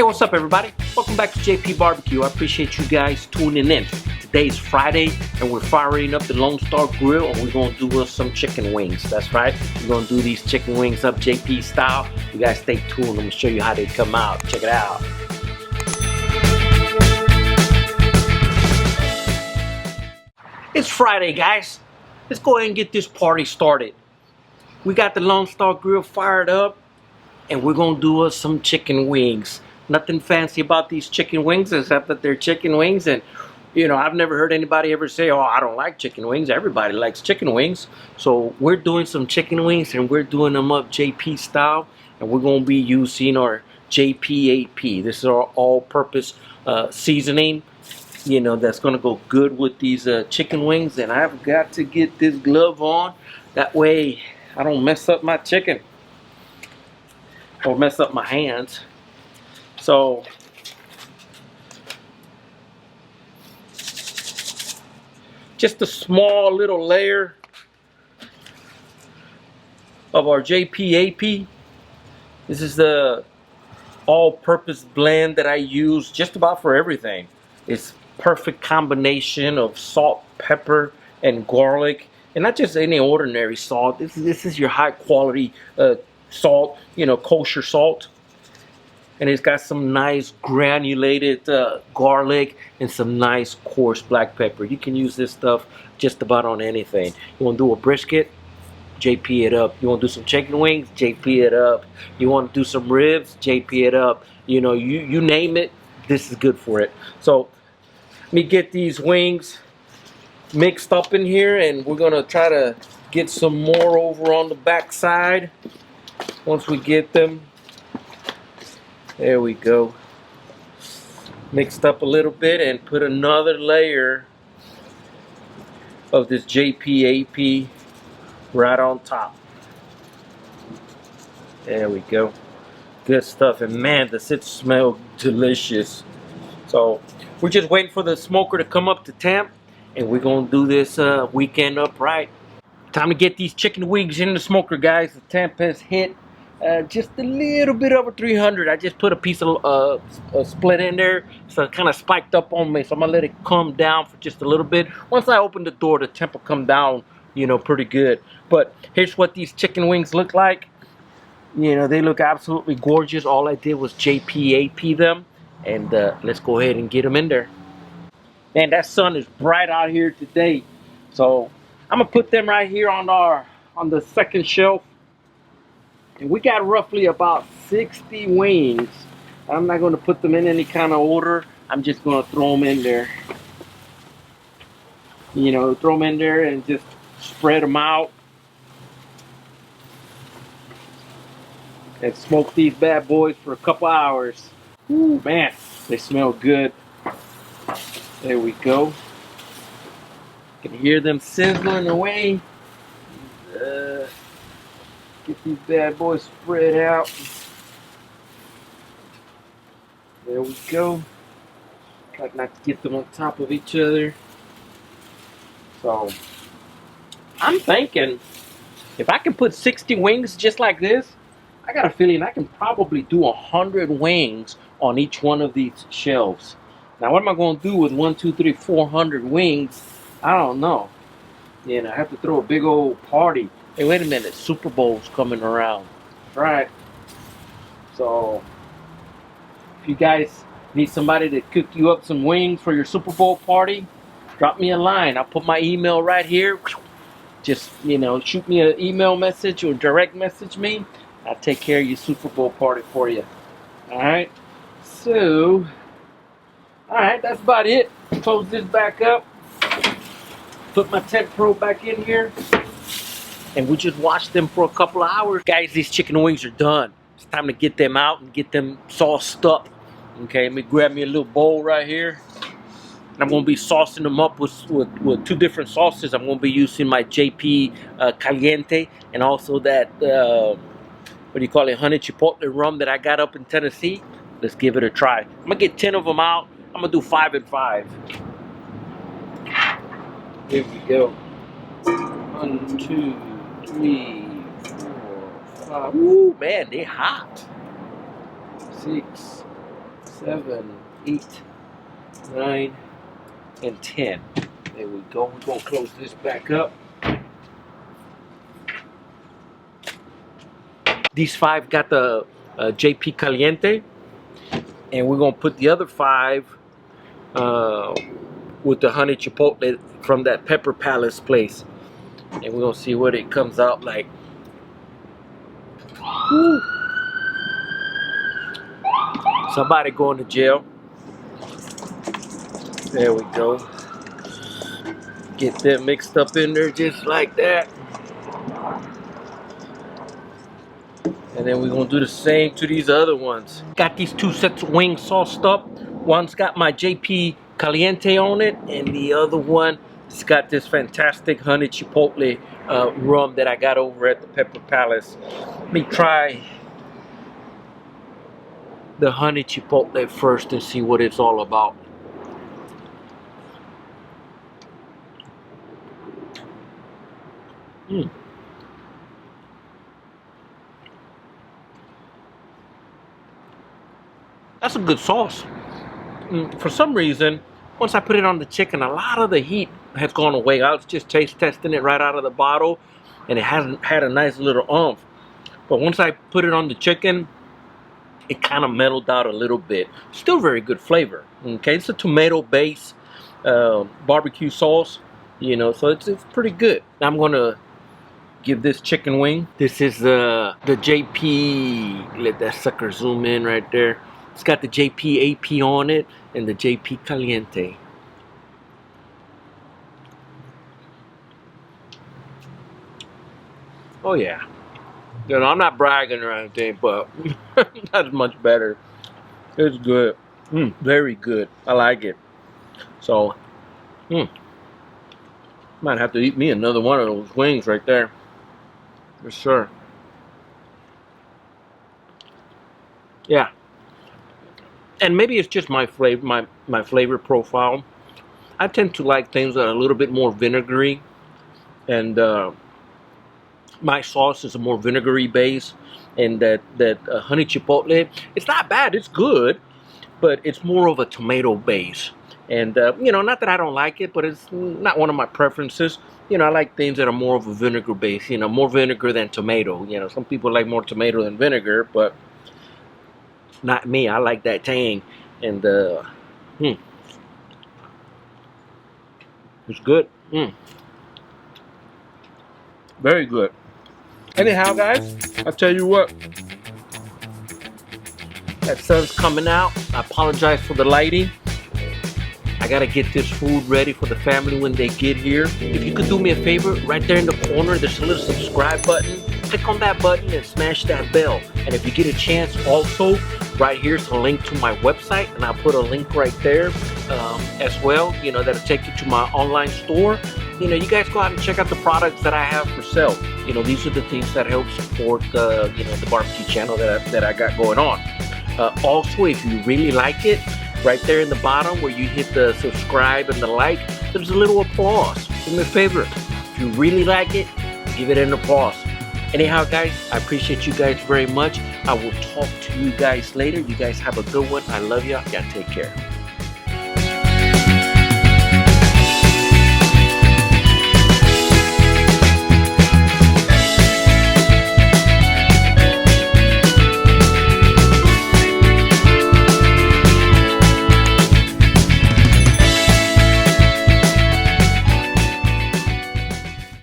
what's up everybody? Welcome back to J.P.BBQ. I appreciate you guys tuning in. Today's Friday and we're firing up the Lone Star Grill and we're going to do some chicken wings. That's right. We're going to do these chicken wings up JP style. You guys stay tuned. I'm going to show you how they come out. Check it out. It's Friday, guys. Let's go ahead and get this party started. We got the Lone Star Grill fired up and we're going to do some chicken wings. Nothing fancy about these chicken wings except that they're chicken wings, and you know, I've never heard anybody ever say, oh, I don't like chicken wings. Everybody likes chicken wings. So we're doing some chicken wings and we're doing them up JP style, and we're going to be using our JPAP. This is our all-purpose seasoning, you know, that's going to go good with these chicken wings. And I've got to get this glove on, that way I don't mess up my chicken or mess up my hands. So just a small little layer of our JPAP. This is the all-purpose blend that I use just about for everything. It's perfect combination of salt, pepper, and garlic, and not just any ordinary salt. This is your high quality salt, you know, kosher salt. And it's got some nice granulated garlic and some nice coarse black pepper. You can use this stuff just about on anything. You want to do a brisket? JP it up. You want to do some chicken wings? JP it up. You want to do some ribs? JP it up. You know, you name it, this is good for it. So let me get these wings mixed up in here, and we're going to try to get some more over on the back side once we get them. There we go. Mixed up a little bit and put another layer of this JPAP right on top. There we go. Good stuff. And man, does it smell delicious. So we're just waiting for the smoker to come up to temp, and we're going to do this weekend up right. Time to get these chicken wings in the smoker, guys. The temp has hit just a little bit over 300. I just put a piece of split in there, so it kind of spiked up on me. So I'm gonna let it come down for just a little bit. Once I open the door, the temp will come down, you know, pretty good. But here's what these chicken wings look like. You know, they look absolutely gorgeous. All I did was JPAP them, and let's go ahead and get them in there. Man, that sun is bright out here today. So I'm gonna put them right here on the second shelf. And we got roughly about 60 wings. I'm not going to put them in any kind of order. I'm just going to throw them in there. You know, throw them in there and just spread them out. And smoke these bad boys for a couple hours. Ooh, man, they smell good. There we go. You can hear them sizzling away. Get these bad boys spread out. There we go. Try not to get them on top of each other. So I'm thinking if I can put 60 wings just like this, I got a feeling I can probably do 100 wings on each one of these shelves. Now what am I going to do with 400 wings? I don't know. You know, I have to throw a big old party. Hey, wait a minute, Super Bowl's coming around. That's right. So, if you guys need somebody to cook you up some wings for your Super Bowl party, drop me a line. I'll put my email right here. Just, you know, shoot me an email message or direct message me. I'll take care of your Super Bowl party for you. Alright? So, alright, that's about it. Close this back up. Put my Temp Pro back in here. And we just watch them for a couple of hours. Guys, these chicken wings are done. It's time to get them out and get them sauced up. Okay, let me grab me a little bowl right here. And I'm going to be saucing them up with two different sauces. I'm going to be using my JP Caliente and also that, what do you call it, honey Chipotle rum that I got up in Tennessee. Let's give it a try. I'm going to get 10 of them out. I'm going to do 5 and 5. Here we go. 1, 2, 3, 4, 5. Ooh, man, they hot. 6, 7, 8, 9, and 10. There we go. We're gonna close this back up. These 5 got the JP Caliente, and we're gonna put the other 5 with the honey chipotle from that Pepper Palace place, and we're gonna see what it comes out like. Woo. Somebody going to jail. There we go. Get them mixed up in there just like that. And then we're gonna do the same to these other ones. Got these 2 sets of wings sauced up. One's got my JP Caliente on it, and the other one has got this fantastic honey chipotle rum that I got over at the Pepper Palace. Let me try the honey chipotle first and see what it's all about. That's a good sauce. For some reason, once I put it on the chicken, a lot of the heat has gone away. I was just taste testing it right out of the bottle, and it hasn't had a nice little oomph. But once I put it on the chicken, it kind of mellowed out a little bit. Still very good flavor. Okay, it's a tomato-based barbecue sauce, you know, so it's pretty good. Now I'm gonna give this chicken wing. This is the JP. Let that sucker zoom in right there. It's got the JPAP on it and the JP Caliente. Oh yeah. You know, I'm not bragging or anything, but that's much better. It's good. Very good. I like it. So, might have to eat me another one of those wings right there. For sure. Yeah. And maybe it's just my flavor, my flavor profile. I tend to like things that are a little bit more vinegary, and my sauce is a more vinegary base, and that honey chipotle, it's not bad, it's good, but it's more of a tomato base. And you know, not that I don't like it, but it's not one of my preferences. You know, I like things that are more of a vinegar base, you know, more vinegar than tomato. You know, some people like more tomato than vinegar, but not me. I like that tang. And it's good. Very good. Anyhow, guys, I'll tell you what, that sun's coming out. I apologize for the lighting. I gotta get this food ready for the family when they get here. If you could do me a favor, right there in the corner, there's a little subscribe button. Click on that button and smash that bell. And if you get a chance, also, right here's a link to my website, and I'll put a link right there as well. You know, that'll take you to my online store. You know, you guys go out and check out the products that I have for sale. You know, these are the things that help support the, you know, the barbecue channel that I got going on. Also, if you really like it, right there in the bottom where you hit the subscribe and the like, there's a little applause. Do me a favor. If you really like it, give it an applause. Anyhow, guys, I appreciate you guys very much. I will talk to you guys later. You guys have a good one. I love you. Y'all take care.